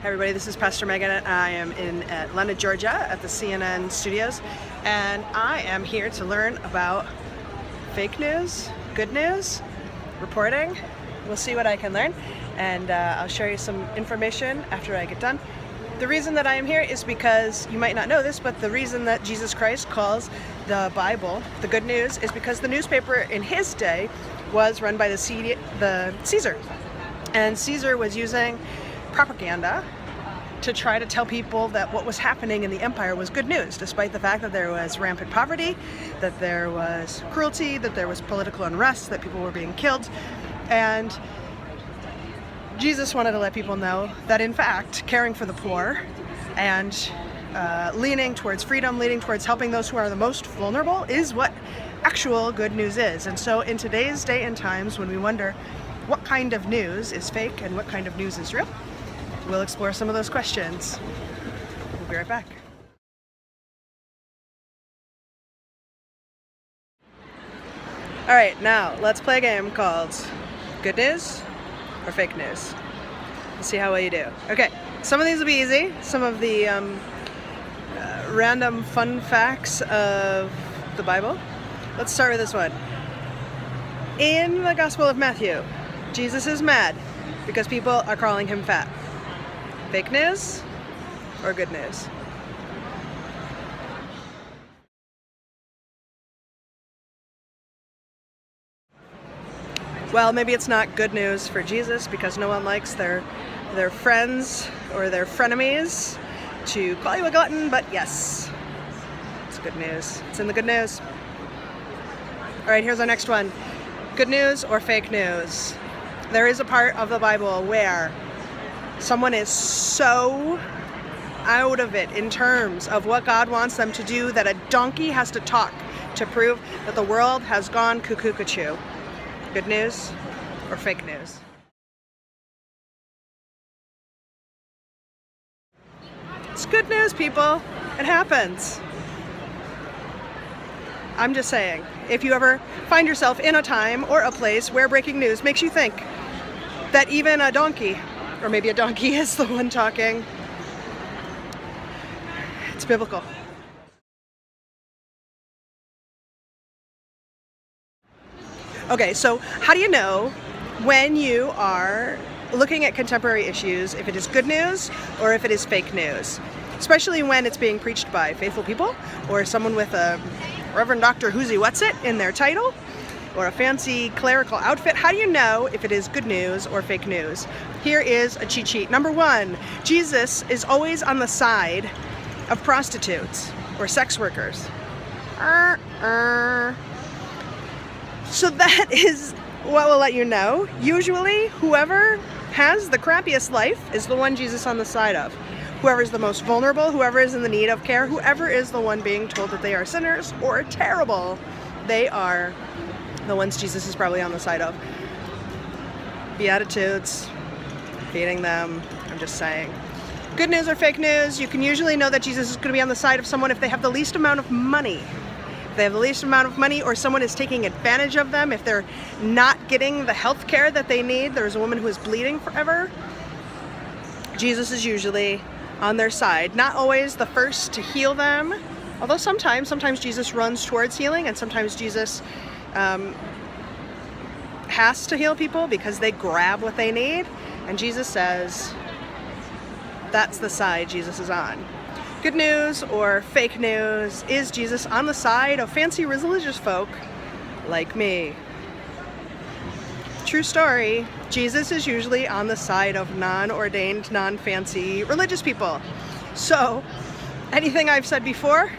Hi everybody, this is Pastor Megan. I am in Atlanta, Georgia at the CNN studios, and I am here to learn about fake news, good news, reporting. We'll see what I can learn, and I'll share you some information after I get done. The reason that I am here is because, you might not know this, but the reason that Jesus Christ calls the Bible the good news is because the newspaper in his day was run by the Caesar. And Caesar was using propaganda to try to tell people that what was happening in the empire was good news, despite the fact that there was rampant poverty, that there was cruelty, that there was political unrest, that people were being killed. And Jesus wanted to let people know that, in fact, caring for the poor and leaning towards freedom, leaning towards helping those who are the most vulnerable is what actual good news is. And so in today's day and times, when we wonder what kind of news is fake and what kind of news is real, we'll explore some of those questions. We'll be right back. All right, now let's play a game called Good News or Fake News. Let's see how well you do. Okay, some of these will be easy. Some of the random fun facts of the Bible. Let's start with this one. In the Gospel of Matthew, Jesus is mad because people are calling him fat. Fake news or good news? Well, maybe it's not good news for Jesus because no one likes their friends or their frenemies to call you a glutton, but yes, it's good news. It's in the good news. All right, here's our next one. Good news or fake news? There is a part of the Bible where someone is so out of it in terms of what God wants them to do that a donkey has to talk to prove that the world has gone cuckoo-cuckoo. Good news or fake news? It's good news, people. It happens. I'm just saying, if you ever find yourself in a time or a place where breaking news makes you think that even a donkey, or maybe a donkey is the one talking, it's biblical. Okay, so how do you know when you are looking at contemporary issues if it is good news or if it is fake news? Especially when it's being preached by faithful people or someone with a Reverend Dr. Who's He What's It in their title or a fancy clerical outfit. How do you know if it is good news or fake news? Here is a cheat sheet. Number one, Jesus is always on the side of prostitutes or sex workers. So that is what will let you know. Usually, whoever has the crappiest life is the one Jesus is on the side of. Whoever is the most vulnerable, whoever is in the need of care, whoever is the one being told that they are sinners or terrible, they are the ones Jesus is probably on the side of. Beatitudes, feeding them, I'm just saying. Good news or fake news? You can usually know that Jesus is going to be on the side of someone if they have the least amount of money. If they have the least amount of money or someone is taking advantage of them, if they're not getting the health care that they need. There's a woman who is bleeding forever. Jesus is usually on their side. Not always the first to heal them, although sometimes Jesus runs towards healing, and sometimes Jesus has to heal people because they grab what they need, and Jesus says that's the side Jesus is on. Good news or fake news? Is Jesus on the side of fancy religious folk like me? True story, Jesus is usually on the side of non-ordained, non-fancy religious people. So, anything I've said before,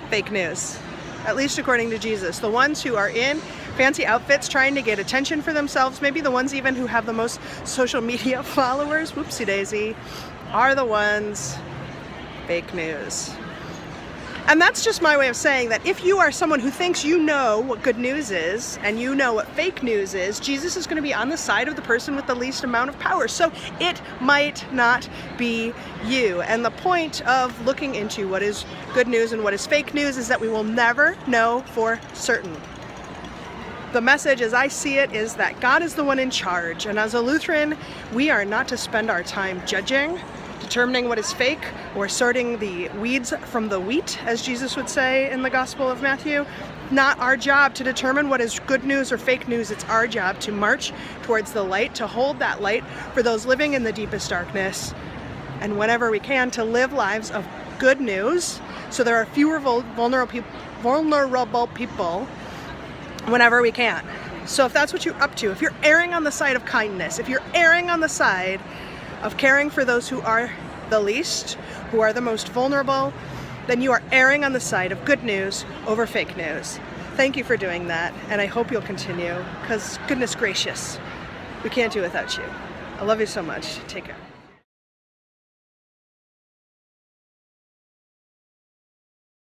fake news. At least according to Jesus. The ones who are in fancy outfits trying to get attention for themselves, maybe the ones even who have the most social media followers, whoopsie daisy, are the ones fake news. And that's just my way of saying that if you are someone who thinks you know what good news is and you know what fake news is, Jesus is going to be on the side of the person with the least amount of power. So it might not be you. And the point of looking into what is good news and what is fake news is that we will never know for certain. The message as I see it is that God is the one in charge, and as a Lutheran, we are not to spend our time judging, determining what is fake, or sorting the weeds from the wheat, as Jesus would say in the Gospel of Matthew. Not our job to determine what is good news or fake news. It's our job to march towards the light, to hold that light for those living in the deepest darkness, and whenever we can, to live lives of good news so there are fewer vulnerable people whenever we can. So if that's what you're up to, if you're erring on the side of kindness, if you're erring on the side of caring for those who are the least, who are the most vulnerable, then you are erring on the side of good news over fake news. Thank you for doing that, and I hope you'll continue, because goodness gracious, we can't do without you. I love you so much. Take care.